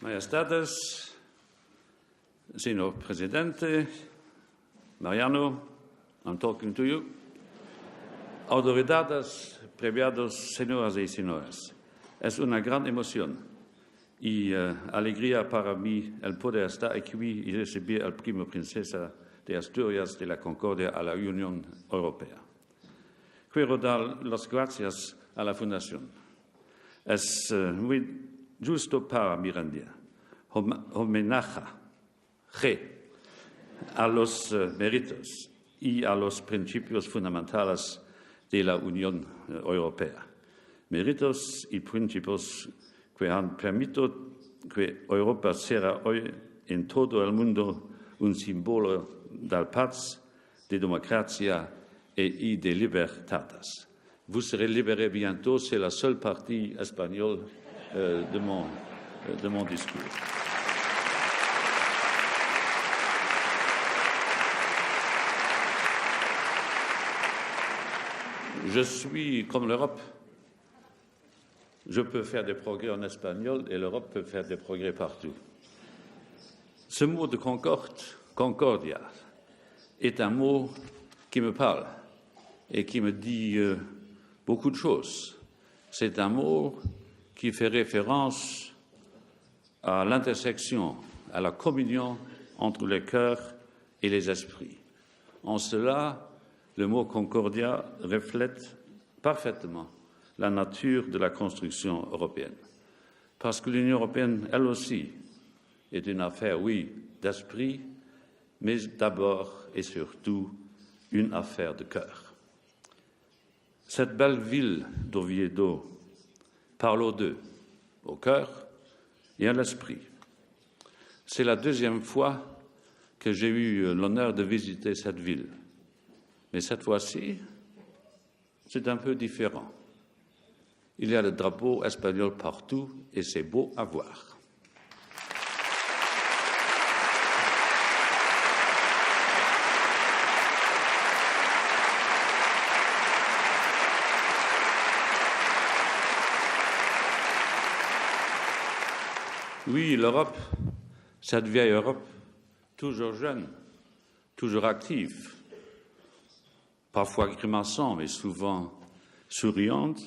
Majestades, Señor Presidente, Mariano, I'm talking to you. Autoridades, previados, señoras y señores, es una gran emoción y alegría para mí el poder estar aquí y recibir al primo princesa de Asturias de la Concordia a la Unión Europea. Quiero dar las gracias a la Fundación. Es muy justo para mi homenaje a los méritos y a los principios fundamentales de la Unión Europea. Méritos y principios que han permitido que Europa sea hoy en todo el mundo un símbolo de paz, de democracia y de libertades. Vous serez libérés bientôt, c'est la seule partie espagnole de mon discours. Je suis comme l'Europe. Je peux faire des progrès en espagnol et l'Europe peut faire des progrès partout. Ce mot de concordia, est un mot qui me parle et qui me dit beaucoup de choses. C'est un mot qui fait référence à l'intersection, à la communion entre les cœurs et les esprits. En cela, le mot concordia reflète parfaitement la nature de la construction européenne. Parce que l'Union européenne, elle aussi, est une affaire, oui, d'esprit, mais d'abord et surtout une affaire de cœur. Cette belle ville d'Oviedo parle aux deux, au cœur et à l'esprit. C'est la deuxième fois que j'ai eu l'honneur de visiter cette ville. Mais cette fois-ci, c'est un peu différent. Il y a le drapeau espagnol partout et c'est beau à voir. Oui, l'Europe, cette vieille Europe, toujours jeune, toujours active, parfois grimaçante, mais souvent souriante,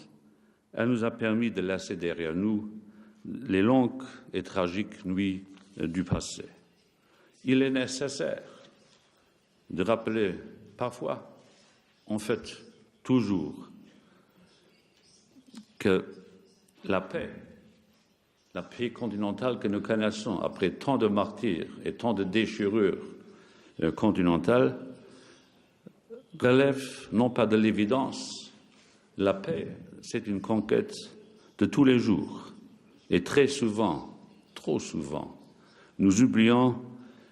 elle nous a permis de laisser derrière nous les longues et tragiques nuits du passé. Il est nécessaire de rappeler parfois, en fait toujours, que la paix continentale que nous connaissons après tant de martyrs et tant de déchirures continentales relève non pas de l'évidence. La paix, c'est une conquête de tous les jours. Et très souvent, trop souvent, nous oublions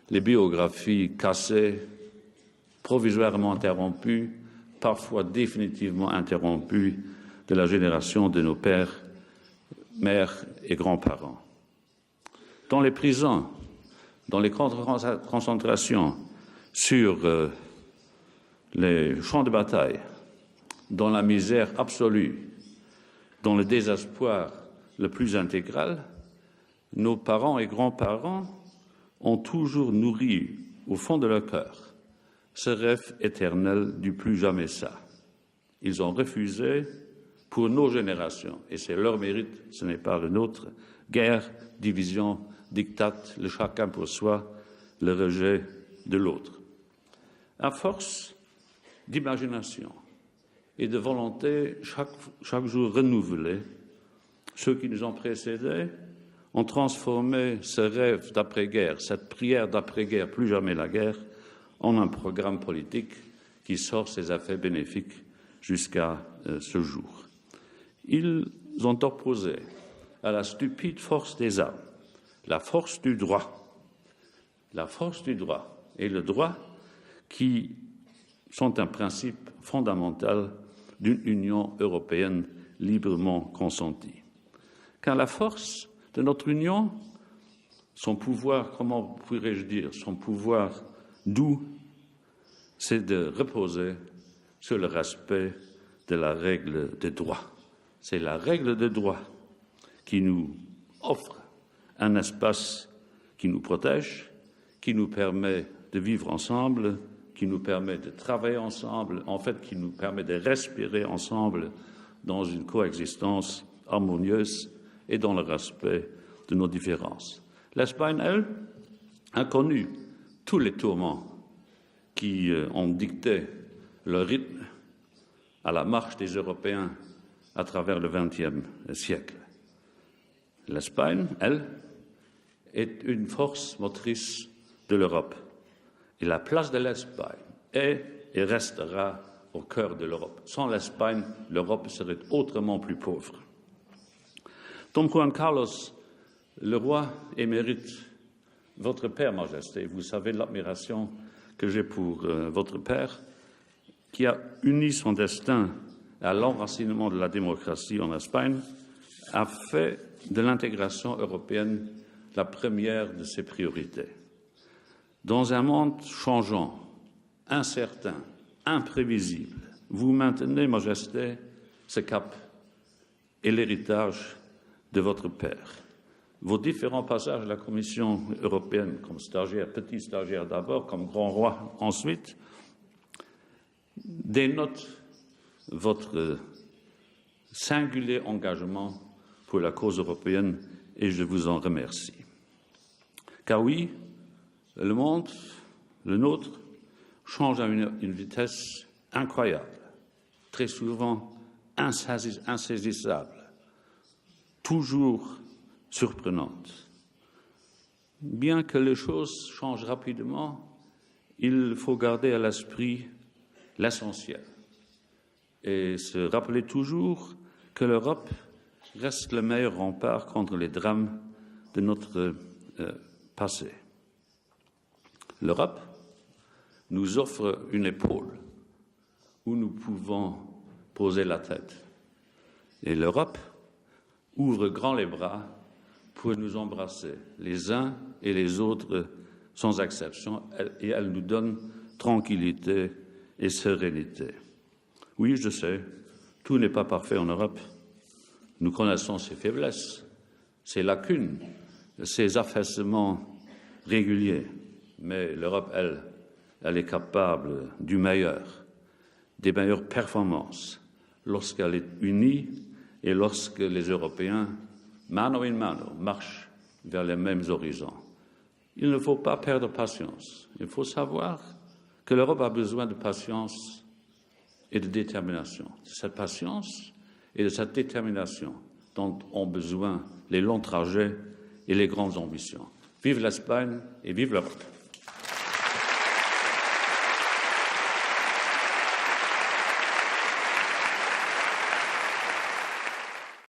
les biographies cassées, provisoirement interrompues, parfois définitivement interrompues de la génération de nos pères, mères et grands-parents. Dans les prisons, dans les camps de concentration, sur les champs de bataille, dans la misère absolue, dans le désespoir le plus intégral, nos parents et grands-parents ont toujours nourri au fond de leur cœur ce rêve éternel du plus jamais ça. Ils ont refusé pour nos générations, et c'est leur mérite, ce n'est pas le nôtre, guerre, division, diktat, le chacun pour soi, le rejet de l'autre. À force d'imagination et de volonté chaque jour renouvelée, ceux qui nous ont précédés ont transformé ce rêve d'après-guerre, cette prière d'après-guerre, plus jamais la guerre, en un programme politique qui sort ses effets bénéfiques jusqu'à ce jour. Ils ont opposé à la stupide force des armes la force du droit et le droit qui sont un principe fondamental d'une Union européenne librement consentie. Car la force de notre Union, son pouvoir, comment pourrais-je dire, son pouvoir doux, c'est de reposer sur le respect de la règle de droit. C'est la règle de droit qui nous offre un espace qui nous protège, qui nous permet de vivre ensemble, qui nous permet de travailler ensemble, en fait, qui nous permet de respirer ensemble dans une coexistence harmonieuse et dans le respect de nos différences. L'Espagne, elle, a connu tous les tourments qui ont dicté le rythme à la marche des Européens à travers le XXe siècle. L'Espagne, elle, est une force motrice de l'Europe. Et la place de l'Espagne est et restera au cœur de l'Europe. Sans l'Espagne, l'Europe serait autrement plus pauvre. Don Juan Carlos, le roi émérite, votre père, Majesté, vous savez l'admiration que j'ai pour votre père, qui a uni son destin à l'enracinement de la démocratie en Espagne, a fait de l'intégration européenne la première de ses priorités. Dans un monde changeant, incertain, imprévisible, vous maintenez, Majesté, ce cap et l'héritage de votre père. Vos différents passages à la Commission européenne, comme stagiaire, petit stagiaire d'abord, comme grand roi ensuite, dénotent votre singulier engagement pour la cause européenne et je vous en remercie. Car oui, le monde, le nôtre, change à une vitesse incroyable, très souvent insaisissable, toujours surprenante. Bien que les choses changent rapidement, il faut garder à l'esprit l'essentiel et se rappeler toujours que l'Europe reste le meilleur rempart contre les drames de notre passé. L'Europe nous offre une épaule où nous pouvons poser la tête. Et l'Europe ouvre grand les bras pour nous embrasser, les uns et les autres, sans exception, et elle nous donne tranquillité et sérénité. Oui, je sais, tout n'est pas parfait en Europe. Nous connaissons ses faiblesses, ses lacunes, ses affaissements réguliers. Mais l'Europe, elle est capable du meilleur, des meilleures performances, lorsqu'elle est unie et lorsque les Européens, mano in mano, marchent vers les mêmes horizons. Il ne faut pas perdre patience. Il faut savoir que l'Europe a besoin de patience et de détermination. De cette patience et de cette détermination dont ont besoin les longs trajets et les grandes ambitions. Vive l'Espagne et vive l'Europe.